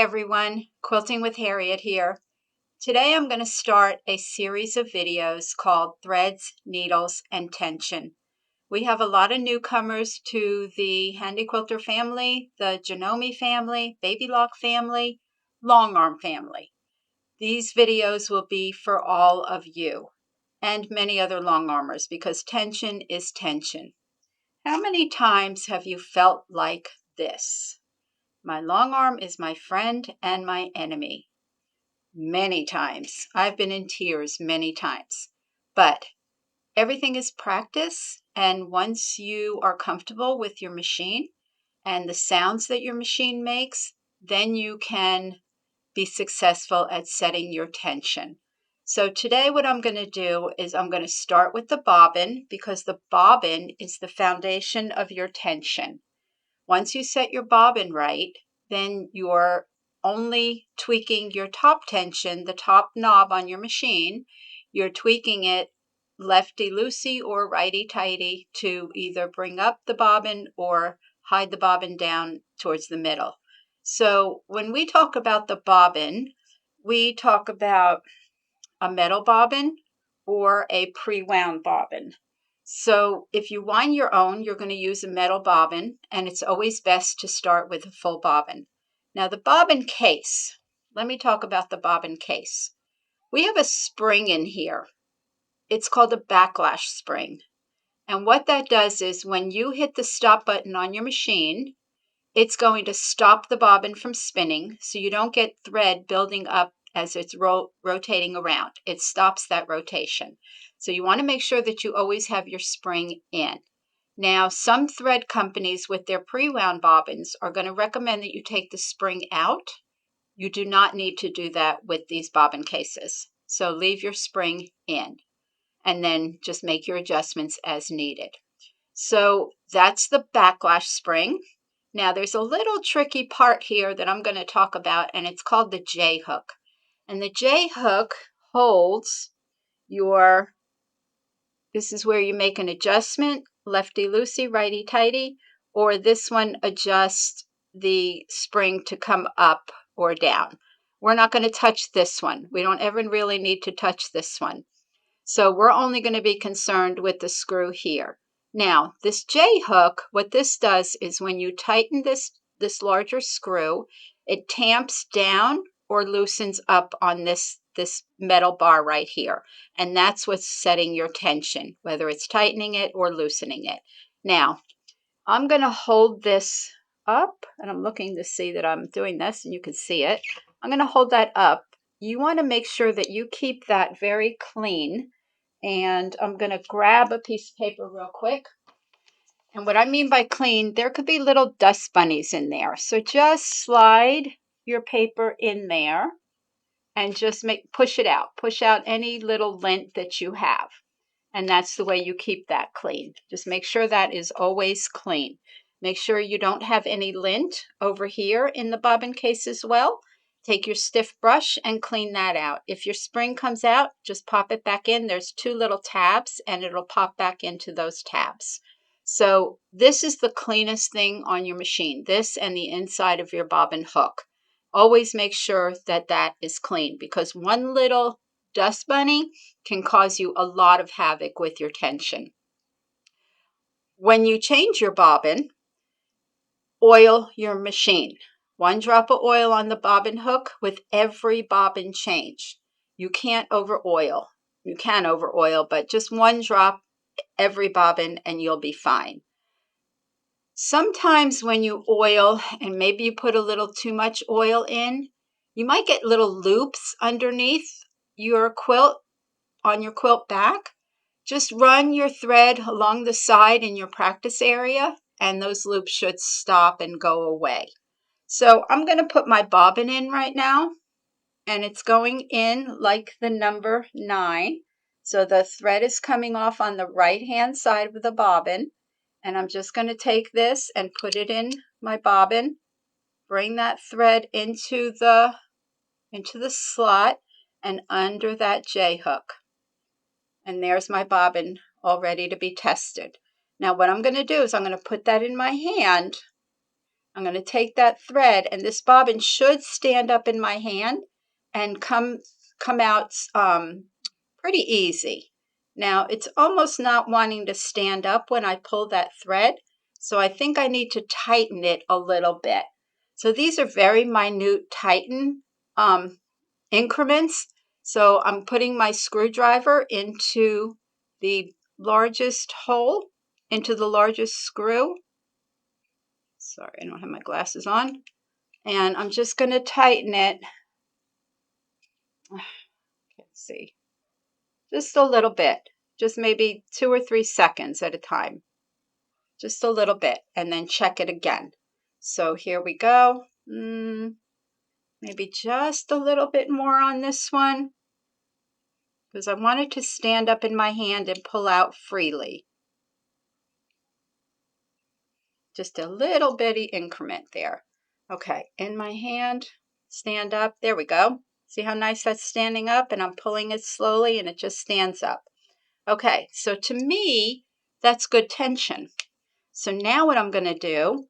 Everyone, Quilting with Harriet here. Today I'm going to start a series of videos called Threads, Needles, and Tension. We have a lot of newcomers to the Handi Quilter family, the Janome family, Baby Lock family, Longarm family. These videos will be for all of you and many other long armers because tension is tension. How many times have you felt like this? My long arm is my friend and my enemy. Many times. I've been in tears many times. But everything is practice, and once you are comfortable with your machine and the sounds that your machine makes, then you can be successful at setting your tension. So today what I'm going to do is I'm going to start with the bobbin because the bobbin is the foundation of your tension. Once you set your bobbin right, then you're only tweaking your top tension, the top knob on your machine. You're tweaking it lefty-loosey or righty-tighty to either bring up the bobbin or hide the bobbin down towards the middle. So when we talk about the bobbin, we talk about a metal bobbin or a pre-wound bobbin. So if you wind your own, you're going to use a metal bobbin, and it's always best to start with a full bobbin. Now the bobbin case, let me talk about the bobbin case. We have a spring in here. It's called a backlash spring. And what that does is when you hit the stop button on your machine, it's going to stop the bobbin from spinning so you don't get thread building up as it's rotating around. It stops that rotation. So you want to make sure that you always have your spring in. Now, some thread companies with their pre-wound bobbins are going to recommend that you take the spring out. You do not need to do that with these bobbin cases. So leave your spring in and then just make your adjustments as needed. So that's the backlash spring. Now there's a little tricky part here that I'm going to talk about, and it's called the J hook. And the J hook holds this is where you make an adjustment, lefty-loosey, righty-tighty, or this one adjusts the spring to come up or down. We're not going to touch this one. We don't ever really need to touch this one. So we're only going to be concerned with the screw here. Now, this J hook, what this does is when you tighten this larger screw, it tamps down or loosens up on this metal bar right here. And that's what's setting your tension, whether it's tightening it or loosening it. Now, I'm going to hold this up, and I'm looking to see that I'm doing this, and you can see it. I'm going to hold that up. You want to make sure that you keep that very clean. And I'm going to grab a piece of paper real quick. And what I mean by clean, there could be little dust bunnies in there. So just slide your paper in there and just push it out. Push out any little lint that you have. And that's the way you keep that clean. Just make sure that is always clean. Make sure you don't have any lint over here in the bobbin case as well. Take your stiff brush and clean that out. If your spring comes out, just pop it back in. There's two little tabs and it'll pop back into those tabs. So this is the cleanest thing on your machine, this and the inside of your bobbin hook. Always make sure that that is clean because one little dust bunny can cause you a lot of havoc with your tension. When you change your bobbin, oil your machine. 1 drop of oil on the bobbin hook with every bobbin change. You can't over oil. You can over oil, but just 1 drop every bobbin and you'll be fine. Sometimes when you oil and maybe you put a little too much oil in, you might get little loops underneath your quilt on your quilt back. Just run your thread along the side in your practice area and those loops should stop and go away. So I'm going to put my bobbin in right now, and it's going in like the number 9. So the thread is coming off on the right-hand side of the bobbin, and I'm just going to take this and put it in my bobbin, bring that thread into the slot and under that J hook. And there's my bobbin all ready to be tested. Now what I'm going to do is I'm going to put that in my hand. I'm going to take that thread, and this bobbin should stand up in my hand and come out pretty easy. Now, it's almost not wanting to stand up when I pull that thread, so I think I need to tighten it a little bit. So these are very minute tighten increments. So I'm putting my screwdriver into the largest hole, into the largest screw. Sorry, I don't have my glasses on. And I'm just going to tighten it. Let's see. Just a little bit. Just maybe 2 or 3 seconds at a time. Just a little bit. And then check it again. So here we go. Maybe just a little bit more on this one, because I want it to stand up in my hand and pull out freely. Just a little bitty increment there. Okay, in my hand, stand up. There we go. See how nice that's standing up? And I'm pulling it slowly and it just stands up. Okay, so to me, that's good tension. So now what I'm going to do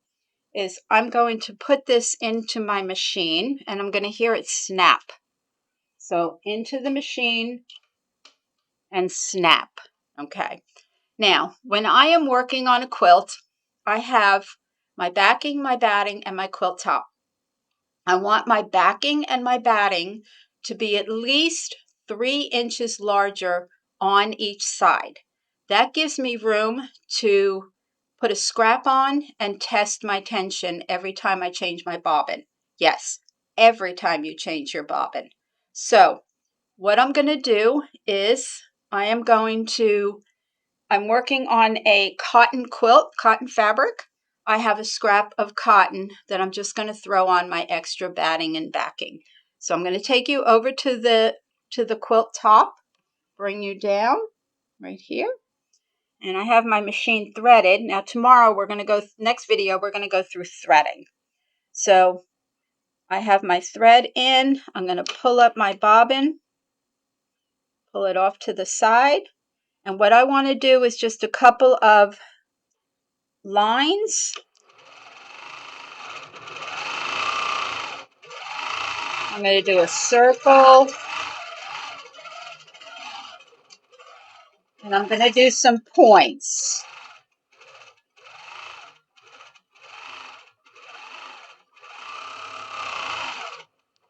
is I'm going to put this into my machine and I'm going to hear it snap. So into the machine and snap. Okay. Now, when I am working on a quilt, I have my backing, my batting, and my quilt top. I want my backing and my batting to be at least 3 inches larger on each side. That gives me room to put a scrap on and test my tension every time I change my bobbin. Yes, every time you change your bobbin. So what I'm going to do is I'm working on a cotton quilt, cotton fabric. I have a scrap of cotton that I'm just going to throw on my extra batting and backing. So I'm going to take you over to the quilt top, bring you down right here. And I have my machine threaded. Now tomorrow next video, we're going to go through threading. So I have my thread in. I'm going to pull up my bobbin, pull it off to the side. And what I want to do is just a couple of lines. I'm going to do a circle. And I'm going to do some points.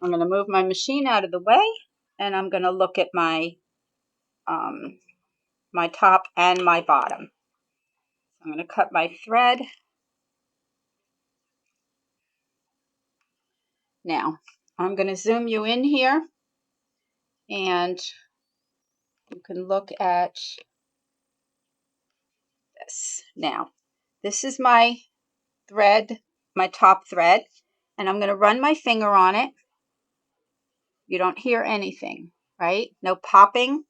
I'm going to move my machine out of the way. And I'm going to look at my my top and my bottom. I'm going to cut my thread. Now, I'm going to zoom you in here. And you can look at this. Now, this is my thread, my top thread. And I'm going to run my finger on it. You don't hear anything, right? No popping.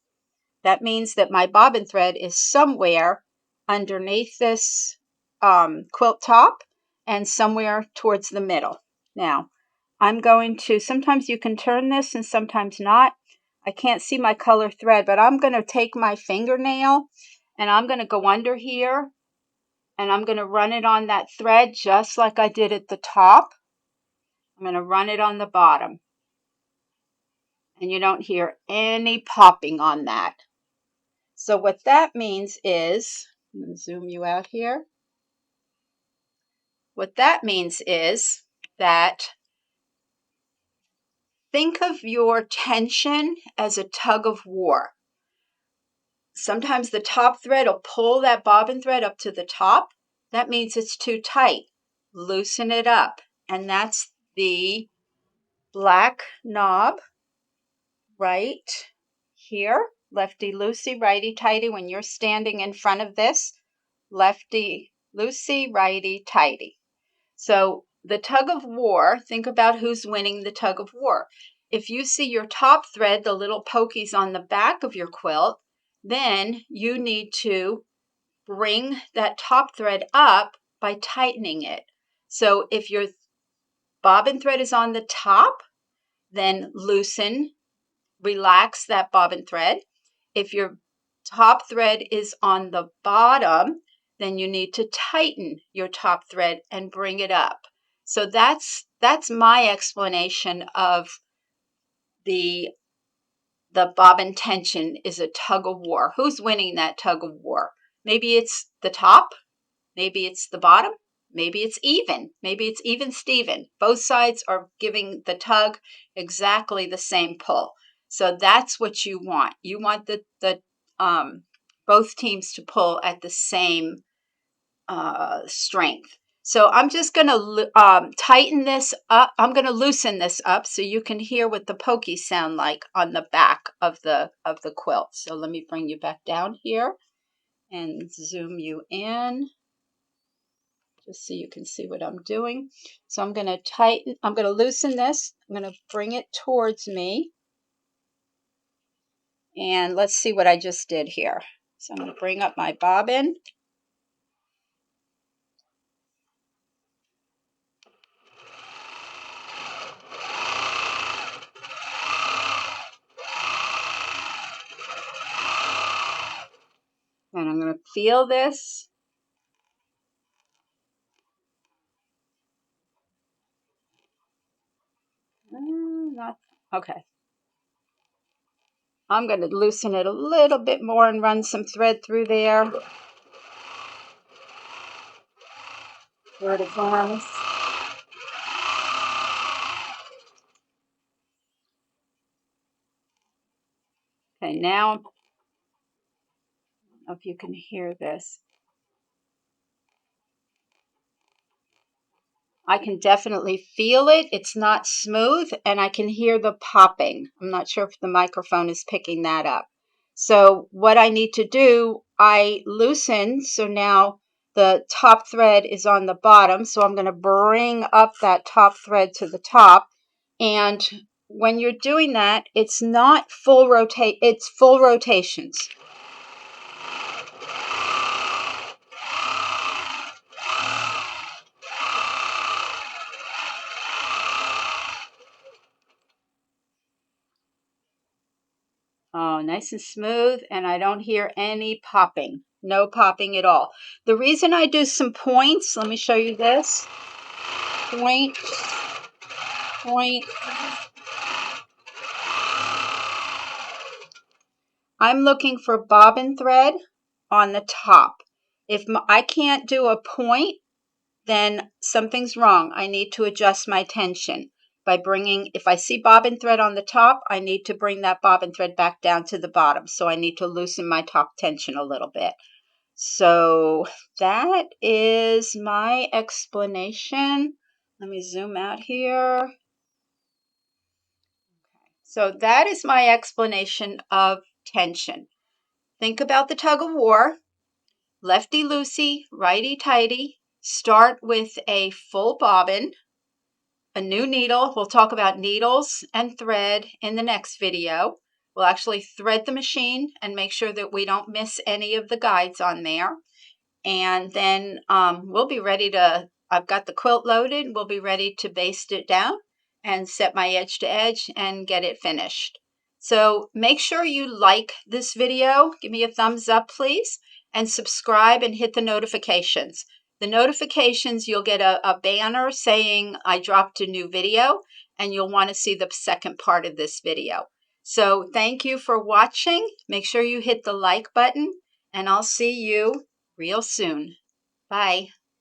That means that my bobbin thread is somewhere underneath this quilt top and somewhere towards the middle. Now, I'm going to, sometimes you can turn this and sometimes not. I can't see my color thread, but I'm going to take my fingernail and I'm going to go under here and I'm going to run it on that thread just like I did at the top. I'm going to run it on the bottom. And you don't hear any popping on that. So what that means is, I'm going to zoom you out here. What that means is that think of your tension as a tug of war. Sometimes the top thread will pull that bobbin thread up to the top. That means it's too tight. Loosen it up. And that's the black knob right here. Lefty loosey, righty tighty. When you're standing in front of this, lefty loosey, righty tighty. So the tug of war, think about who's winning the tug of war. If you see your top thread, the little pokies on the back of your quilt, then you need to bring that top thread up by tightening it. So if your bobbin thread is on the top, then loosen, relax that bobbin thread. If your top thread is on the bottom, then you need to tighten your top thread and bring it up. So that's my explanation of the bobbin tension is a tug of war. Who's winning that tug of war? Maybe it's the top, maybe it's the bottom, maybe it's even. Maybe it's even Steven. Both sides are giving the tug exactly the same pull. So that's what you want. You want the both teams to pull at the same strength. So I'm just going to tighten this up. I'm going to loosen this up so you can hear what the pokies sound like on the back of the quilt. So let me bring you back down here and zoom you in just so you can see what I'm doing. So I'm going to loosen this. I'm going to bring it towards me. And let's see what I just did here. So I'm going to bring up my bobbin. And I'm going to feel this. Okay. I'm going to loosen it a little bit more and run some thread through there. Where it goes. Okay, now, I don't know if you can hear this. I can definitely feel it. It's not smooth, and I can hear the popping. I'm not sure if the microphone is picking that up. So what I need to do, I loosen, so now the top thread is on the bottom, so I'm going to bring up that top thread to the top. And when you're doing that, it's not full rotate, it's full rotations. Oh, nice and smooth, and I don't hear any popping. No popping at all. The reason I do some points, let me show you this. Point, point. I'm looking for bobbin thread on the top. If I can't do a point, then something's wrong. I need to adjust my tension by bringing, if I see bobbin thread on the top, I need to bring that bobbin thread back down to the bottom. So I need to loosen my top tension a little bit. So that is my explanation. Let me zoom out here. So that is my explanation of tension. Think about the tug of war. Lefty loosey, righty tighty. Start with a full bobbin, a new needle. We'll talk about needles and thread in the next video. We'll actually thread the machine and make sure that we don't miss any of the guides on there. And then we'll be ready to, I've got the quilt loaded, we'll be ready to baste it down and set my edge to edge and get it finished. So make sure you like this video, give me a thumbs up please, and subscribe and hit the notifications. The notifications, you'll get a banner saying I dropped a new video, and you'll want to see the second part of this video. So thank you for watching. Make sure you hit the like button, and I'll see you real soon. Bye.